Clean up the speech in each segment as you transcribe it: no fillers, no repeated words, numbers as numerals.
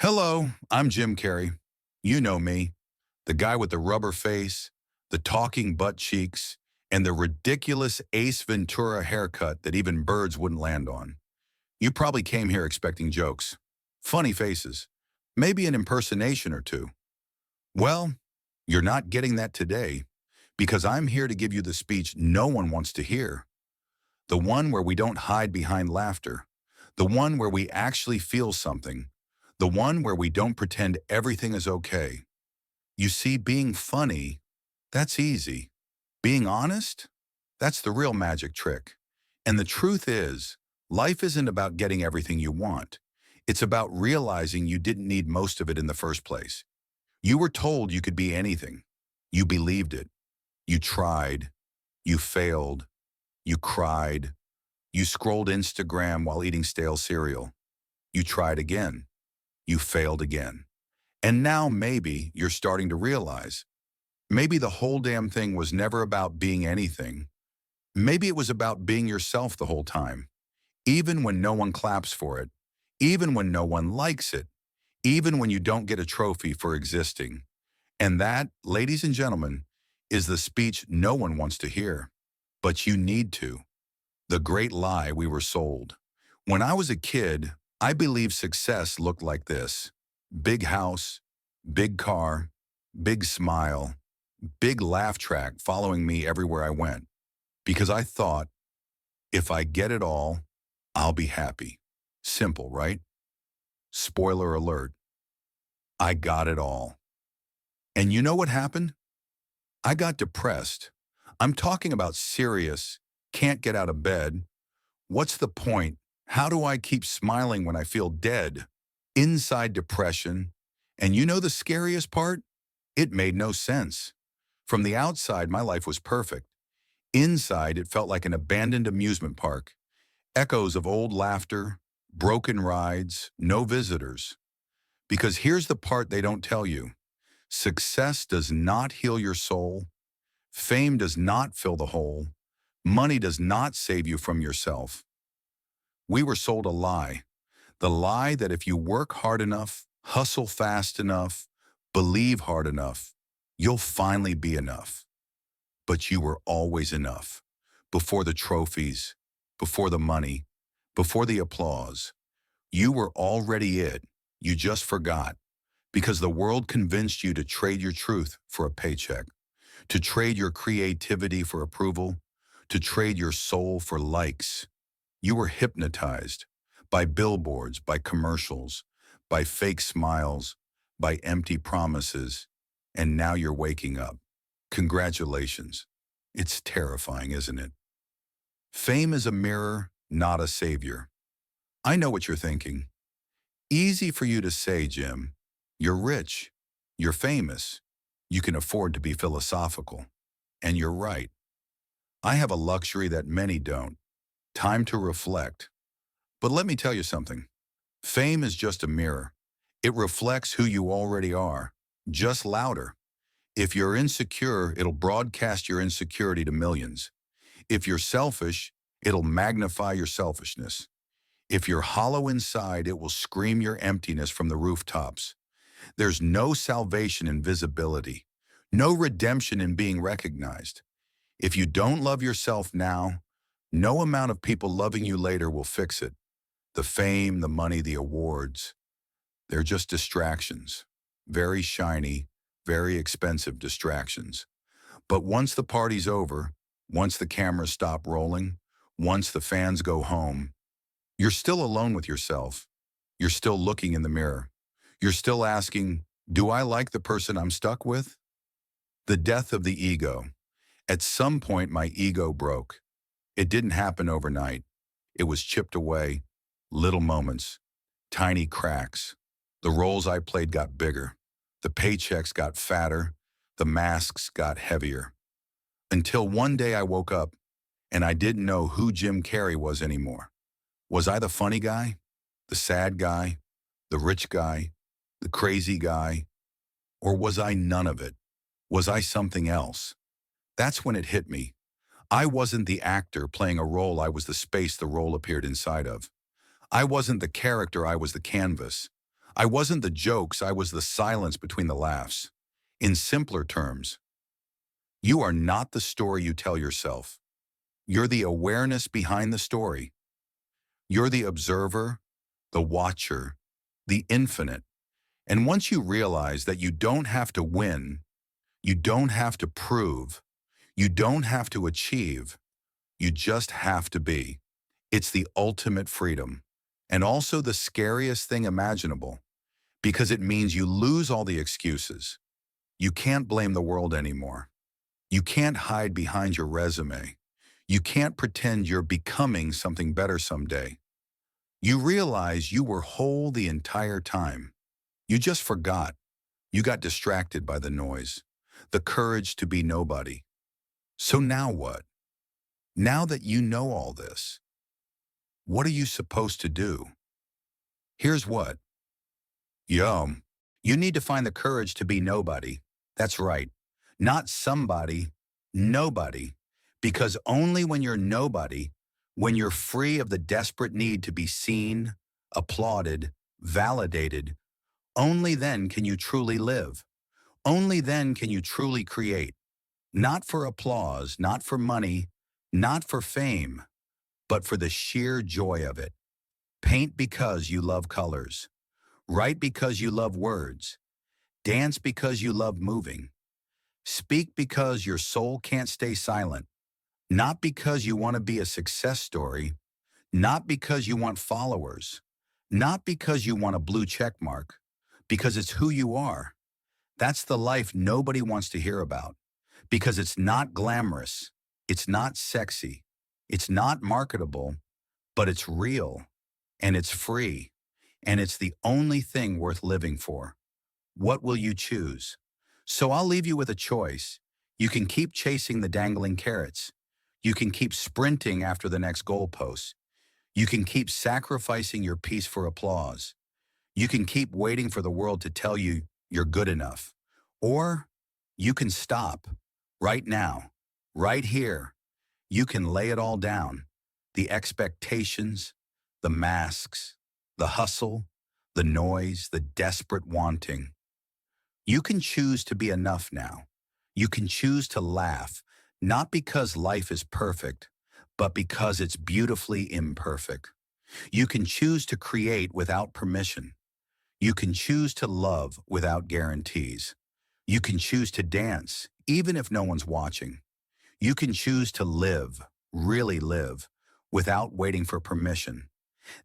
Hello, I'm Jim Carrey. You know me, the guy with the rubber face, the talking butt cheeks, and the ridiculous Ace Ventura haircut that even birds wouldn't land on. You probably came here expecting jokes, funny faces, maybe an impersonation or two. Well, you're not getting that today because I'm here to give you the speech no one wants to hear. The one where we don't hide behind laughter. The one where we actually feel something. The one where we don't pretend everything is okay. You see, being funny, that's easy. Being honest, that's the real magic trick. And the truth is, life isn't about getting everything you want. It's about realizing you didn't need most of it in the first place. You were told you could be anything. You believed it. You tried. You failed. You cried. You scrolled Instagram while eating stale cereal. You tried again. You failed again. And now maybe you're starting to realize, maybe the whole damn thing was never about being anything. Maybe it was about being yourself the whole time, even when no one claps for it, even when no one likes it, even when you don't get a trophy for existing. And that, ladies and gentlemen, is the speech no one wants to hear. But you need to. The great lie we were sold. When I was a kid, I believed success looked like this. Big house, big car, big smile, big laugh track following me everywhere I went. Because I thought, if I get it all, I'll be happy. Simple, right? Spoiler alert. I got it all. And you know what happened? I got depressed. I'm talking about serious, can't get out of bed. What's the point? How do I keep smiling when I feel dead? Inside depression. And you know the scariest part? It made no sense. From the outside, my life was perfect. Inside, it felt like an abandoned amusement park. Echoes of old laughter, broken rides, no visitors. Because here's the part they don't tell you. Success does not heal your soul. Fame does not fill the hole. Money does not save you from yourself. We were sold a lie. The lie that if you work hard enough, hustle fast enough, believe hard enough, you'll finally be enough. But you were always enough. Before the trophies, before the money, before the applause. You were already it. You just forgot. Because the world convinced you to trade your truth for a paycheck, to trade your creativity for approval, to trade your soul for likes. You were hypnotized by billboards, by commercials, by fake smiles, by empty promises, and now you're waking up. Congratulations. It's terrifying, isn't it? Fame is a mirror, not a savior. I know what you're thinking. Easy for you to say, Jim. You're rich. You're famous. You can afford to be philosophical. And you're right. I have a luxury that many don't. Time to reflect. But let me tell you something. Fame is just a mirror. It reflects who you already are, just louder. If you're insecure, it'll broadcast your insecurity to millions. If you're selfish, it'll magnify your selfishness. If you're hollow inside, it will scream your emptiness from the rooftops. There's no salvation in visibility, no redemption in being recognized. If you don't love yourself now, no amount of people loving you later will fix it. The fame, the money, the awards, they're just distractions. Very shiny, very expensive distractions. But once the party's over, once the cameras stop rolling, once the fans go home, you're still alone with yourself. You're still looking in the mirror. You're still asking, do I like the person I'm stuck with? The death of the ego. At some point, my ego broke. It didn't happen overnight. It was chipped away, little moments, tiny cracks. The roles I played got bigger. The paychecks got fatter. The masks got heavier. Until one day I woke up and I didn't know who Jim Carrey was anymore. Was I the funny guy? The sad guy? The rich guy? The crazy guy? Or was I none of it? Was I something else? That's when it hit me. I wasn't the actor playing a role, I was the space the role appeared inside of. I wasn't the character, I was the canvas. I wasn't the jokes, I was the silence between the laughs. In simpler terms, you are not the story you tell yourself. You're the awareness behind the story. You're the observer, the watcher, the infinite. And once you realize that you don't have to win, you don't have to prove, you don't have to achieve, you just have to be. It's the ultimate freedom, and also the scariest thing imaginable, because it means you lose all the excuses. You can't blame the world anymore. You can't hide behind your resume. You can't pretend you're becoming something better someday. You realize you were whole the entire time. You just forgot. You got distracted by the noise, the courage to be nobody. So now what? Now that you know all this, what are you supposed to do? Here's what. Yo, you need to find the courage to be nobody. That's right. Not somebody, nobody. Because only when you're nobody, when you're free of the desperate need to be seen, applauded, validated, only then can you truly live. Only then can you truly create. Not for applause, not for money, not for fame, but for the sheer joy of it. Paint because you love colors. Write because you love words. Dance because you love moving. Speak because your soul can't stay silent. Not because you want to be a success story. Not because you want followers. Not because you want a blue check mark. Because it's who you are. That's the life nobody wants to hear about. Because it's not glamorous. It's not sexy. It's not marketable. But it's real. And it's free. And it's the only thing worth living for. What will you choose? So I'll leave you with a choice. You can keep chasing the dangling carrots. You can keep sprinting after the next goalpost. You can keep sacrificing your peace for applause. You can keep waiting for the world to tell you you're good enough. Or you can stop right now, right here. You can lay it all down. The expectations, the masks, the hustle, the noise, the desperate wanting. You can choose to be enough now. You can choose to laugh, not because life is perfect, but because it's beautifully imperfect. You can choose to create without permission. You can choose to love without guarantees. You can choose to dance, even if no one's watching. You can choose to live, really live, without waiting for permission.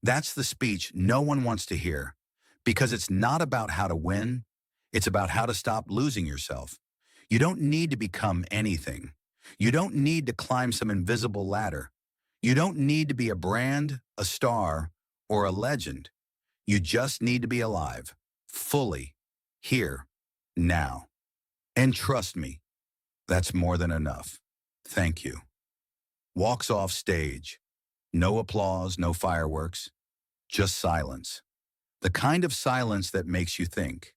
That's the speech no one wants to hear, because it's not about how to win. It's about how to stop losing yourself. You don't need to become anything. You don't need to climb some invisible ladder. You don't need to be a brand, a star, or a legend. You just need to be alive, fully, here, now. And trust me, that's more than enough. Thank you. Walks off stage. No applause, no fireworks, just silence. The kind of silence that makes you think.